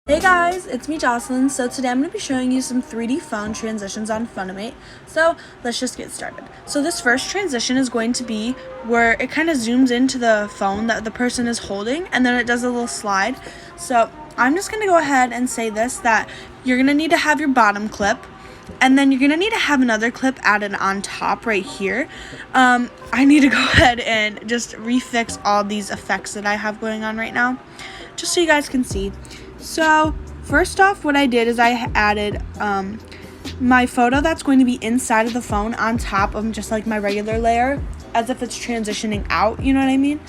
Hey guys, it's me Jocelyn. So today I'm going to be showing you some 3D phone transitions on Funimate. So let's just get started. So this first transition is going to be where it kind of zooms into the phone that the person is holding and then it does a little slide. So I'm just going to go ahead and say this, that you're going to need to have your bottom clip and then you're going to need to have another clip added on top right here. I need to go ahead and just refix all these effects that I have going on right now just so you guys can see. So first off, what I did is I added my photo that's going to be inside of the phone on top of just like my regular layer, as if it's transitioning out, you know what I mean?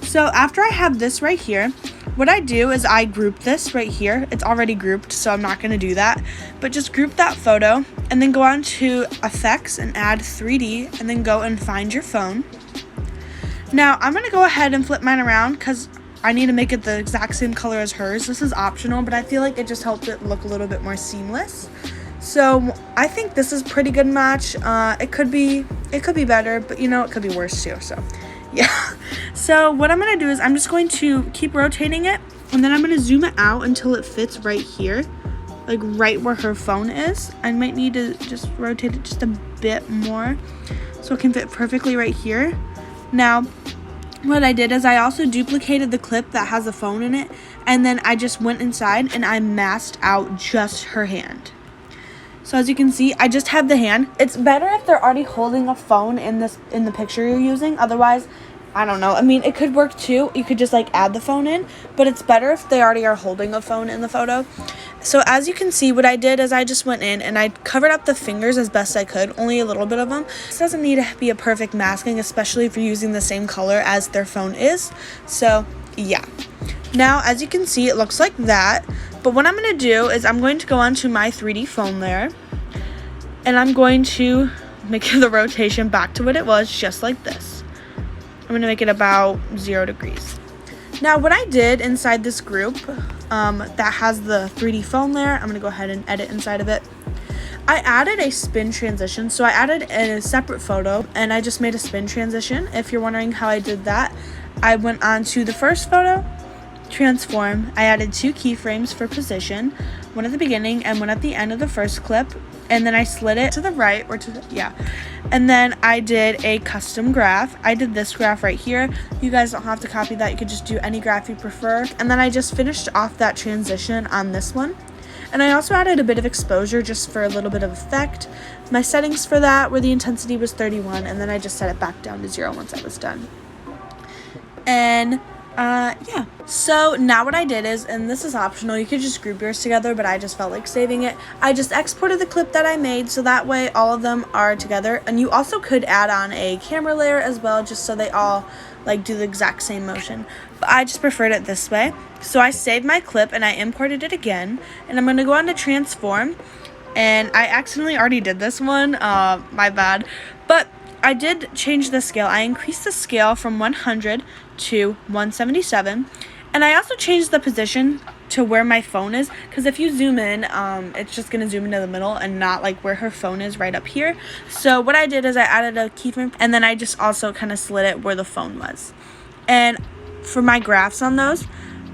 So after I have this right here, what I do is I group this right here. It's already grouped, so I'm not going to do that, but just group that photo and then go on to effects and add 3D and then go and find your phone. Now I'm going to go ahead and flip mine around because I need to make it the exact same color as hers. This is optional, but I feel like it just helps it look a little bit more seamless. So I think this is a pretty good match. It could be better, but you know, it could be worse too. So yeah. So what I'm going to do is I'm just going to keep rotating it and then I'm going to zoom it out until it fits right here, like right where her phone is. I might need to just rotate it just a bit more so it can fit perfectly right here. Now, what I did is I also duplicated the clip that has a phone in it, and then I just went inside and I masked out just her hand. So as you can see, I just have the hand. It's better if they're already holding a phone in the picture you're using. Otherwise, I don't know. I mean, it could work too. You could just like add the phone in, but it's better if they already are holding a phone in the photo. So as you can see, what I did is I just went in and I covered up the fingers as best I could, only a little bit of them. This doesn't need to be a perfect masking, especially if you're using the same color as their phone is. So yeah. Now, as you can see, it looks like that. But what I'm going to do is I'm going to go onto my 3D phone layer and I'm going to make the rotation back to what it was, just like this. I'm going to make it about 0 degrees. Now, what I did inside this group that has the 3D phone layer, I'm going to go ahead and edit inside of it. I added a spin transition, so I added a separate photo, and I just made a spin transition. If you're wondering how I did that, I went on to the first photo, transform. I added 2 keyframes for position, one at the beginning and one at the end of the first clip, and then I slid it to the right, or to the, yeah. And then I did a custom graph. I did this graph right here. You guys don't have to copy that. You could just do any graph you prefer. And then I just finished off that transition on this one. And I also added a bit of exposure just for a little bit of effect. My settings for that were the intensity was 31, and then I just set it back down to 0 once I was done. And yeah. So now what I did is, and this is optional, you could just group yours together, but I just felt like saving it. I just exported the clip that I made so that way all of them are together. And you also could add on a camera layer as well, just so they all like do the exact same motion. But I just preferred it this way. So I saved my clip and I imported it again, and I'm going to go on to transform. And I accidentally already did this one, my bad. But I did change the scale. I increased the scale from 100 to 177, and I also changed the position to where my phone is, because if you zoom in, it's just going to zoom into the middle and not like where her phone is right up here. So what I did is I added a keyframe, and then I just also kind of slid it where the phone was. And for my graphs on those,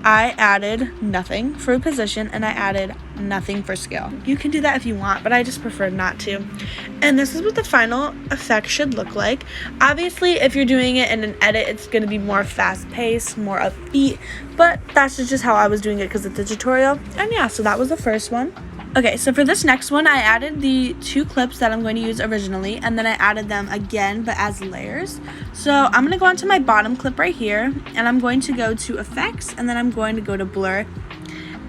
I added nothing for position and I added nothing for scale. You can do that if you want, but I just prefer not to. And this is what the final effect should look like. Obviously, if you're doing it in an edit, it's going to be more fast-paced, more upbeat, but that's just how I was doing it because it's a tutorial. And yeah, so that was the first one. Okay, so for this next one, I added the 2 clips that I'm going to use originally, and then I added them again, but as layers. So I'm going to go onto my bottom clip right here, and I'm going to go to effects, and then I'm going to go to blur,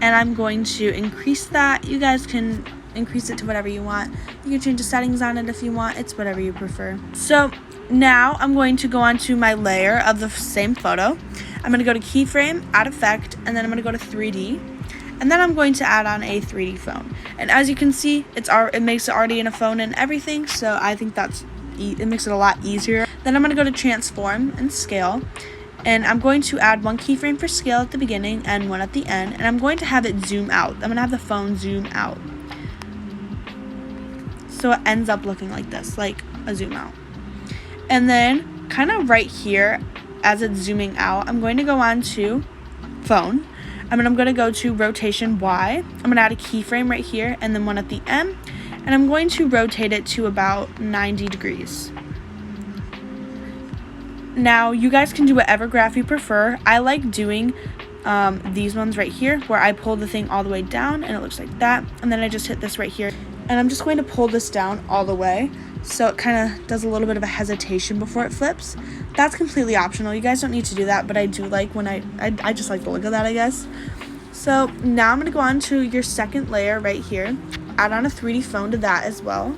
and I'm going to increase that. You guys can increase it to whatever you want. You can change the settings on it if you want. It's whatever you prefer. So now I'm going to go onto my layer of the same photo. I'm going to go to keyframe, add effect, and then I'm going to go to 3D. And then I'm going to add on a 3D phone. And as you can see, it makes it already in a phone and everything, so I think it makes it a lot easier. Then I'm going to go to transform and scale. And I'm going to add 1 keyframe for scale at the beginning and 1 at the end. And I'm going to have it zoom out. I'm going to have the phone zoom out. So it ends up looking like this, like a zoom out. And then kind of right here, as it's zooming out, I'm going to go on to phone. I'm going to go to rotation Y. I'm going to add a keyframe right here and then one at the M. And I'm going to rotate it to about 90 degrees. Now, you guys can do whatever graph you prefer. I like doing these ones right here where I pull the thing all the way down and it looks like that. And then I just hit this right here. And I'm just going to pull this down all the way so it kind of does a little bit of a hesitation before it flips. That's completely optional. You guys don't need to do that, but I do like when I just like the look of that, I guess. So now I'm going to go on to your second layer right here. Add on a 3D phone to that as well.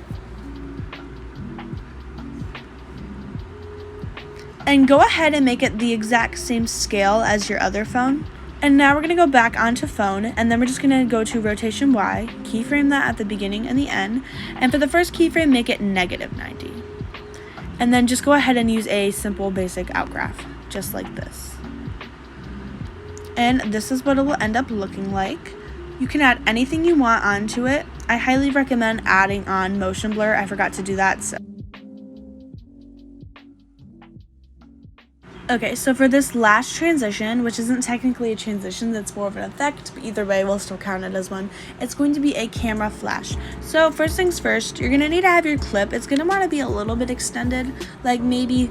And go ahead and make it the exact same scale as your other phone. And now we're going to go back onto phone, and then we're just going to go to rotation Y, keyframe that at the beginning and the end, and for the first keyframe, make it -90. And then just go ahead and use a simple basic outgraph, just like this. And this is what it will end up looking like. You can add anything you want onto it. I highly recommend adding on motion blur. I forgot to do that, so. Okay, so for this last transition, which isn't technically a transition, that's more of an effect, but either way, we'll still count it as one. It's going to be a camera flash. So first things first, you're going to need to have your clip. It's going to want to be a little bit extended, like maybe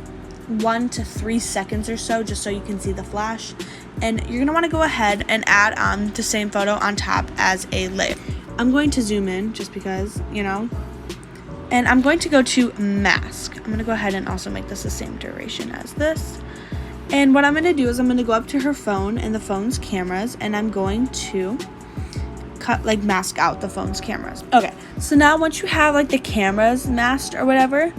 1 to 3 seconds or so, just so you can see the flash. And you're going to want to go ahead and add on the same photo on top as a layer. I'm going to zoom in just because, you know. And I'm going to go to mask. I'm going to go ahead and also make this the same duration as this. And what I'm going to do is I'm going to go up to her phone and the phone's cameras, and I'm going to mask out the phone's cameras. Okay, so now once you have like the cameras masked or whatever,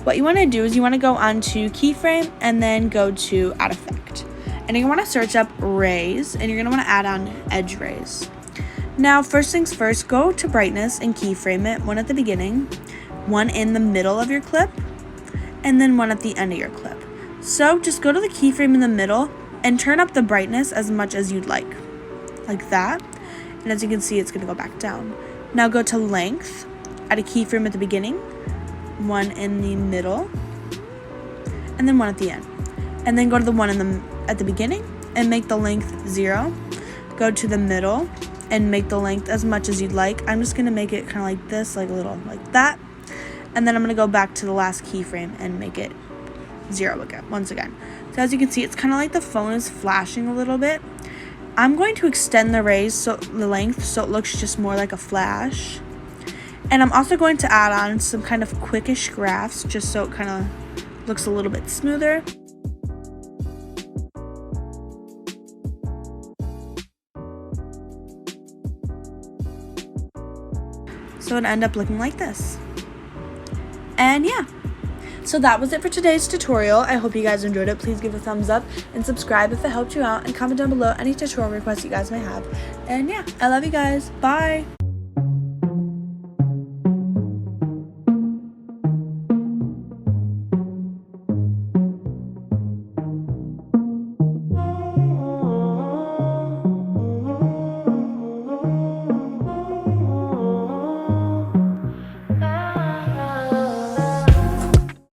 what you want to do is you want to go onto keyframe and then go to add effect. And you're going to want to search up rays, and you're going to want to add on edge rays. Now, first things first, go to brightness and keyframe it, one at the beginning, one in the middle of your clip, and then one at the end of your clip. So just go to the keyframe in the middle and turn up the brightness as much as you'd like that. And as you can see, it's going to go back down. Now go to length, add a keyframe at the beginning, one in the middle, and then one at the end. And then go to the one at the beginning and make the length 0. Go to the middle and make the length as much as you'd like. I'm just going to make it kind of like this, like a little like that. And then I'm going to go back to the last keyframe and make it 0 again, once again. So as you can see, it's kind of like the phone is flashing a little bit. I'm going to extend the rays, so the length, so it looks just more like a flash. And I'm also going to add on some kind of quickish graphs, just so it kind of looks a little bit smoother. So it'd end up looking like this. And yeah. So that was it for today's tutorial. I hope you guys enjoyed it. Please give a thumbs up and subscribe if it helped you out, and comment down below any tutorial requests you guys may have. And yeah, I love you guys. Bye.